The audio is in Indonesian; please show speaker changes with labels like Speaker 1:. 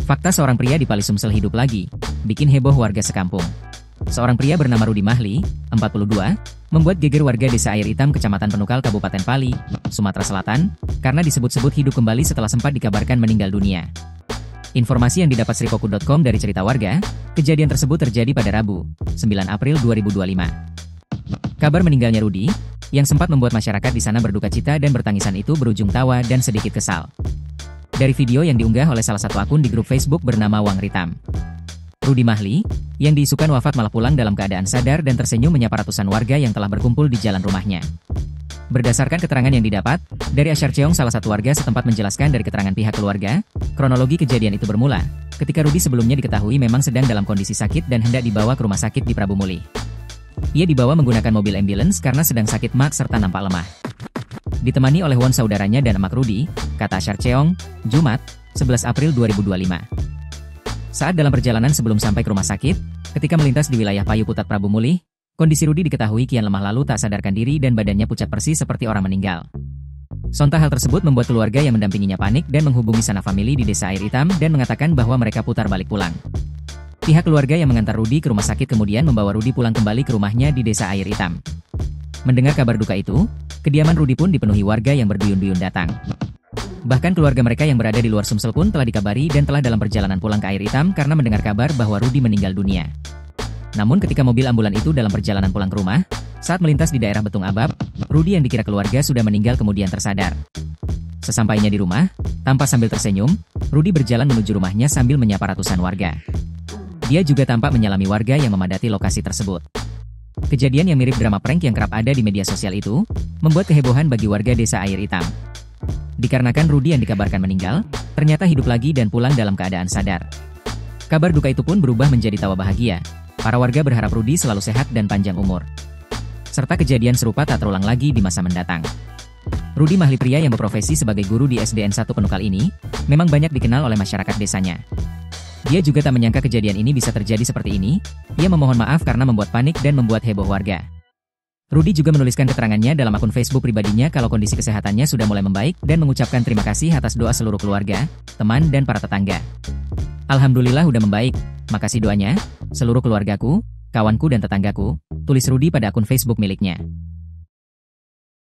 Speaker 1: Fakta seorang pria di Pali Sumsel hidup lagi, bikin heboh warga sekampung. Seorang pria bernama Rudi Mahli, 42, membuat geger warga desa Air Hitam Kecamatan Penukal Kabupaten Pali, Sumatera Selatan, karena disebut-sebut hidup kembali setelah sempat dikabarkan meninggal dunia. Informasi yang didapat srikoku.com dari cerita warga, kejadian tersebut terjadi pada Rabu, 9 April 2025. Kabar meninggalnya Rudi, yang sempat membuat masyarakat di sana berduka cita dan bertangisan itu berujung tawa dan sedikit kesal. Dari video yang diunggah oleh salah satu akun di grup Facebook bernama Wang Ritam, Rudi Mahli, yang diisukan wafat malah pulang dalam keadaan sadar dan tersenyum menyapa ratusan warga yang telah berkumpul di jalan rumahnya. Berdasarkan keterangan yang didapat, dari Asyar Cheong salah satu warga setempat menjelaskan dari keterangan pihak keluarga, kronologi kejadian itu bermula ketika Rudi sebelumnya diketahui memang sedang dalam kondisi sakit dan hendak dibawa ke rumah sakit di Prabu Muli. Ia dibawa menggunakan mobil ambulans karena sedang sakit mak serta nampak lemah. Ditemani oleh Won saudaranya dan emak Rudi, kata Asyar Cheong, Jumat, 11 April 2025. Saat dalam perjalanan sebelum sampai ke rumah sakit, ketika melintas di wilayah Payu Putat Prabu Muli, kondisi Rudi diketahui kian lemah lalu tak sadarkan diri dan badannya pucat persis seperti orang meninggal. Sontak hal tersebut membuat keluarga yang mendampinginya panik dan menghubungi sanak famili di desa Air Hitam dan mengatakan bahwa mereka putar balik pulang. Pihak keluarga yang mengantar Rudi ke rumah sakit kemudian membawa Rudi pulang kembali ke rumahnya di desa Air Hitam. Mendengar kabar duka itu, kediaman Rudi pun dipenuhi warga yang berduyun-duyun datang. Bahkan keluarga mereka yang berada di luar Sumsel pun telah dikabari dan telah dalam perjalanan pulang ke Air Hitam karena mendengar kabar bahwa Rudi meninggal dunia. Namun ketika mobil ambulan itu dalam perjalanan pulang ke rumah, saat melintas di daerah Betung Abab, Rudi yang dikira keluarga sudah meninggal kemudian tersadar. Sesampainya di rumah, tampak sambil tersenyum, Rudi berjalan menuju rumahnya sambil menyapa ratusan warga. Dia juga tampak menyalami warga yang memadati lokasi tersebut. Kejadian yang mirip drama prank yang kerap ada di media sosial itu, membuat kehebohan bagi warga desa Air Hitam. Dikarenakan Rudi yang dikabarkan meninggal, ternyata hidup lagi dan pulang dalam keadaan sadar. Kabar duka itu pun berubah menjadi tawa bahagia. Para warga berharap Rudi selalu sehat dan panjang umur. Serta kejadian serupa tak terulang lagi di masa mendatang. Rudi Mahli, pria yang berprofesi sebagai guru di SDN 1 Penukal ini, memang banyak dikenal oleh masyarakat desanya. Dia juga tak menyangka kejadian ini bisa terjadi seperti ini. Ia memohon maaf karena membuat panik dan membuat heboh warga. Rudi juga menuliskan keterangannya dalam akun Facebook pribadinya kalau kondisi kesehatannya sudah mulai membaik dan mengucapkan terima kasih atas doa seluruh keluarga, teman dan para tetangga. Alhamdulillah udah membaik, makasih doanya, seluruh keluargaku, kawanku dan tetanggaku, tulis Rudi pada akun Facebook miliknya.